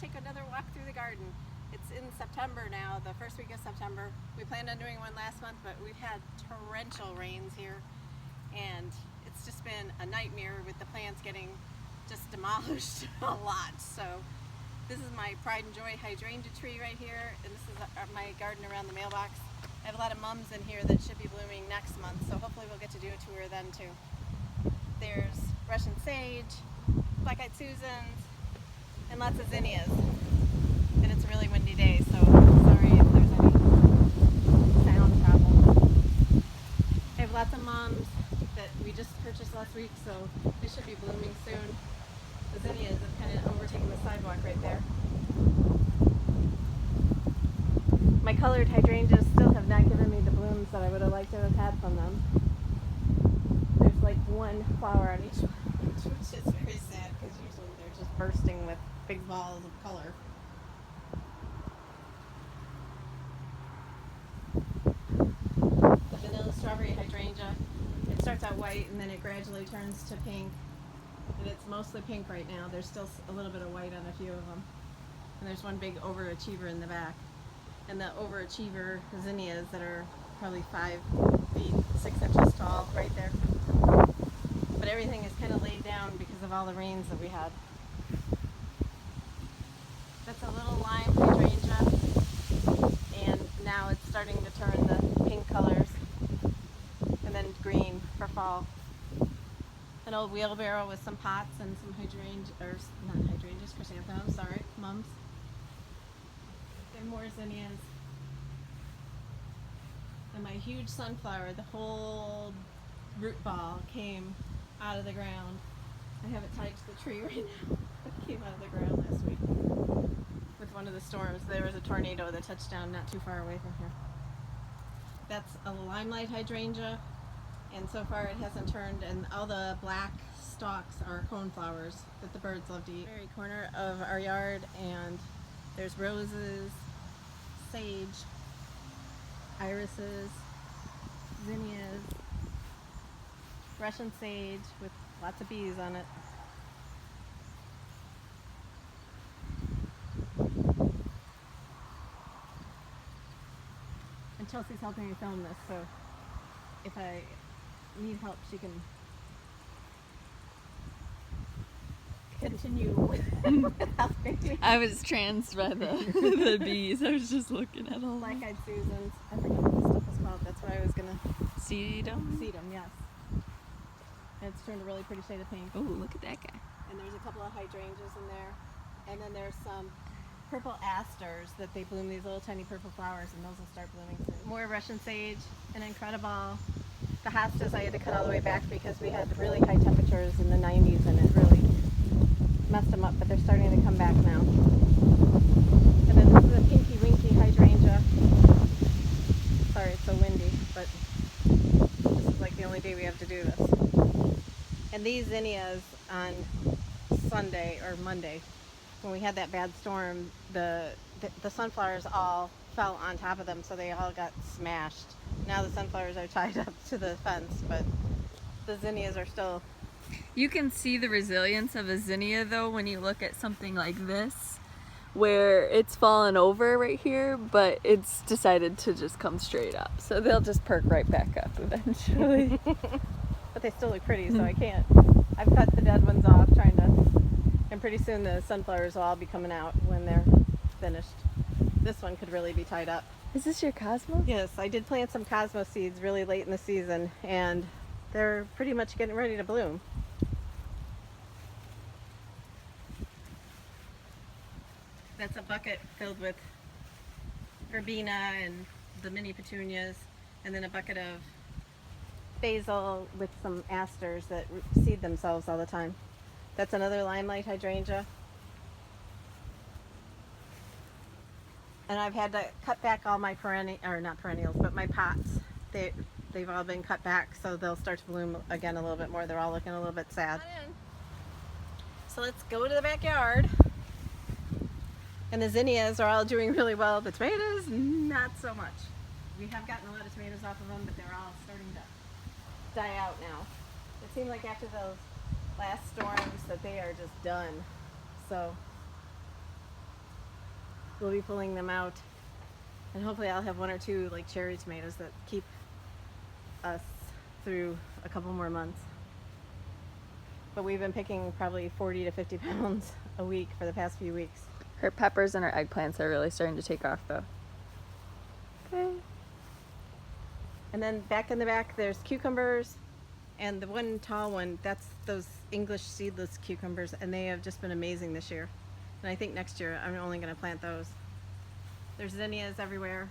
take another walk through the garden. It's in September now, the first week of September. We planned on doing one last month, but we've had torrential rains here, and it's just been a nightmare with the plants getting just demolished a lot. So this is my pride and joy hydrangea tree right here, and this is my garden around the mailbox. I have a lot of mums in here that should be blooming next month, so hopefully we'll get to do a tour then too. There's Russian sage, black-eyed Susans, and lots of zinnias. And it's a really windy day, so sorry if there's any sound problems. I have lots of mums that we just purchased last week, so they should be blooming soon. The zinnias have kind of overtaken the sidewalk right there. My colored hydrangeas still have not given me the blooms that I would have liked to have had from them. There's like one flower on each one, which is very sad because usually they're just bursting with big balls of color. The vanilla strawberry hydrangea, it starts out white and then it gradually turns to pink. And it's mostly pink right now. There's still a little bit of white on a few of them. And there's one big overachiever in the back. And the overachiever zinnias that are probably 5 feet, 6 inches tall right there. But everything is kind of laid down because of all the rains that we had. That's a little lime hydrangea, and now it's starting to turn the pink colors, and then green for fall. An old wheelbarrow with some pots and some hydrangea, or not hydrangeas, chrysanthemums, sorry, mums. And more zinnias. And my huge sunflower, the whole root ball came out of the ground. I have it tied to the tree right now. It came out of the ground last week with one of the storms. There was a tornado that touched down not too far away from here. That's a limelight hydrangea, and so far it hasn't turned, and all the black stalks are coneflowers that the birds love to eat. Very corner of our yard, and there's roses, sage, irises, zinnias, Russian sage with lots of bees on it. And Chelsea's helping me film this, so if I need help, she can continue with helping me. I was tranced by the the bees. I was just looking at all Black-eyed Susans. I forget what this stuff is called. That's what I was gonna seed them. seed them. Yes. And it's turned a really pretty shade of pink. Oh, look at that guy. And there's a couple of hydrangeas in there, and then there's some purple asters that they bloom these little tiny purple flowers, and those will start blooming soon. More Russian sage, an incredible. The hostas I had to cut all the way back because we had really high temperatures in the 90s, and it really messed them up, but they're starting to come back now. And then this is a pinky winky hydrangea. Sorry it's so windy, but this is like the only day we have to do this. And these zinnias on Sunday or Monday, when we had that bad storm, the sunflowers all fell on top of them, so they all got smashed. Now the sunflowers are tied up to the fence, but the zinnias are still. You can see the resilience of a zinnia though when you look at something like this, where it's fallen over right here, but it's decided to just come straight up. So they'll just perk right back up eventually. But they still look pretty, so I can't. I've cut the dead ones off, trying to, and pretty soon the sunflowers will all be coming out when they're finished. This one could really be tied up. Is this your cosmos? Yes, I did plant some cosmos seeds really late in the season, and they're pretty much getting ready to bloom. That's a bucket filled with verbena and the mini petunias, and then a bucket of basil with some asters that seed themselves all the time. That's another limelight hydrangea. And I've had to cut back all my perennials, but my pots. They've all been cut back, so they'll start to bloom again a little bit more. They're all looking a little bit sad. So let's go to the backyard. And the zinnias are all doing really well. The tomatoes, not so much. We have gotten a lot of tomatoes off of them, but they're all starting to die out now. It seemed like after those last storms that they are just done. So we'll be pulling them out. And hopefully I'll have one or two like cherry tomatoes that keep us through a couple more months. But we've been picking probably 40 to 50 pounds a week for the past few weeks. Her peppers and her eggplants are really starting to take off though. Okay. And then back in the back there's cucumbers, and the one tall one, that's those English seedless cucumbers, and they have just been amazing this year. And I think next year I'm only going to plant those. There's zinnias everywhere.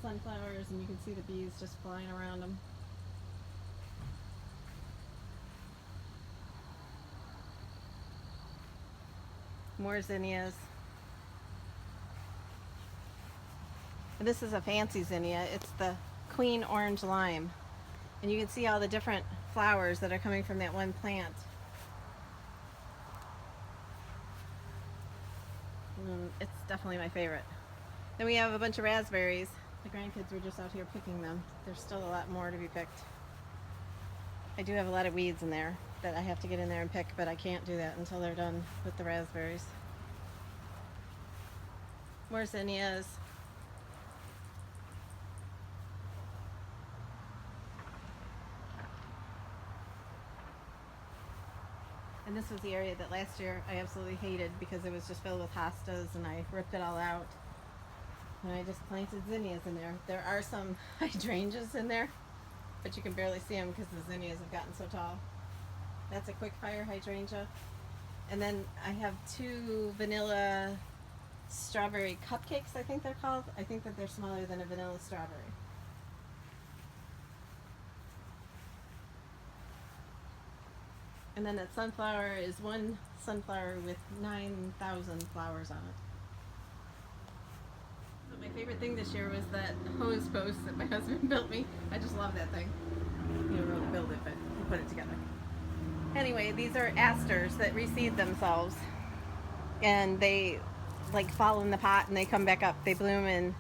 Sunflowers, and you can see the bees just flying around them. More zinnias. And this is a fancy zinnia. It's the Queen Orange Lime. And you can see all the different flowers that are coming from that one plant. It's definitely my favorite. Then we have a bunch of raspberries. The grandkids were just out here picking them. There's still a lot more to be picked. I do have a lot of weeds in there that I have to get in there and pick, but I can't do that until they're done with the raspberries. More zinnias. And this was the area that last year I absolutely hated because it was just filled with hostas, and I ripped it all out. And I just planted zinnias in there. There are some hydrangeas in there, but you can barely see them because the zinnias have gotten so tall. That's a quick fire hydrangea. And then I have two vanilla strawberry cupcakes, I think they're called. I think that they're smaller than a vanilla strawberry. And then that sunflower is one sunflower with 9,000 flowers on it. So my favorite thing this year was that hose post that my husband built me. I just love that thing. He didn't really build it, but he put it together. Anyway, these are asters that reseed themselves, and they like fall in the pot and they come back up. They bloom in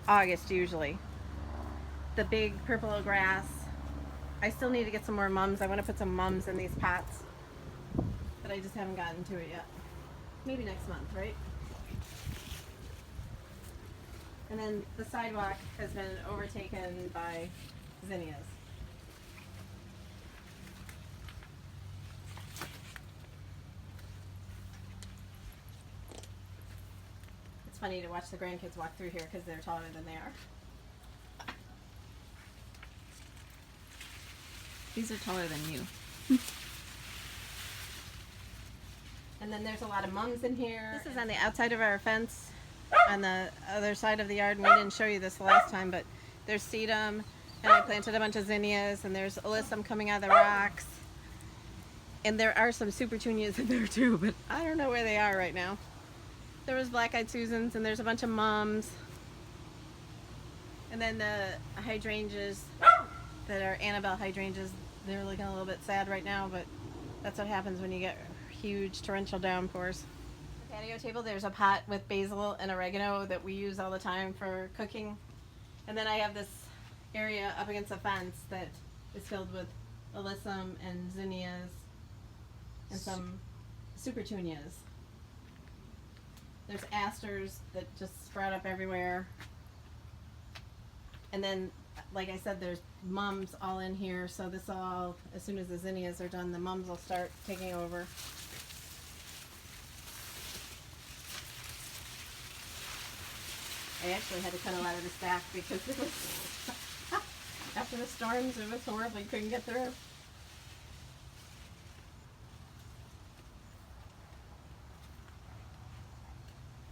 August usually. The big purple grass. I still need to get some more mums. I want to put some mums in these pots, but I just haven't gotten to it yet. Maybe next month, right? And then the sidewalk has been overtaken by zinnias. It's funny to watch the grandkids walk through here because they're taller than they are. These are taller than you. And then there's a lot of mums in here. This is on the outside of our fence on the other side of the yard, and we didn't show you this the last time, but there's sedum, and I planted a bunch of zinnias, and there's alyssum coming out of the rocks. And there are some super petunias in there too, but I don't know where they are right now. There was black-eyed Susans, and there's a bunch of mums. And then the hydrangeas that are Annabelle hydrangeas, they're looking a little bit sad right now, but that's what happens when you get huge torrential downpours. The patio table, there's a pot with basil and oregano that we use all the time for cooking. And then I have this area up against the fence that is filled with alyssum and zinnias and some super petunias. There's asters that just sprout up everywhere. And then, like I said, there's mums all in here, so this all, as soon as the zinnias are done, the mums will start taking over. I actually had to cut a lot of this back because it was after the storms, it was horrible. You couldn't get through.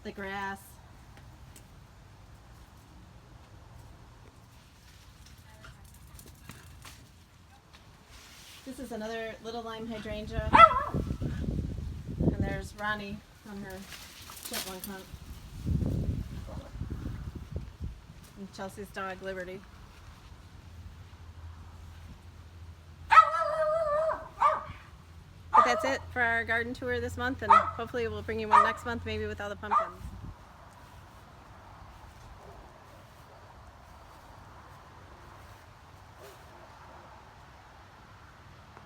The grass. This is another little lime hydrangea. And there's Ronnie on her Shetland hunt. And Chelsea's dog, Liberty. But that's it for our garden tour this month, and hopefully we'll bring you one next month, maybe with all the pumpkins.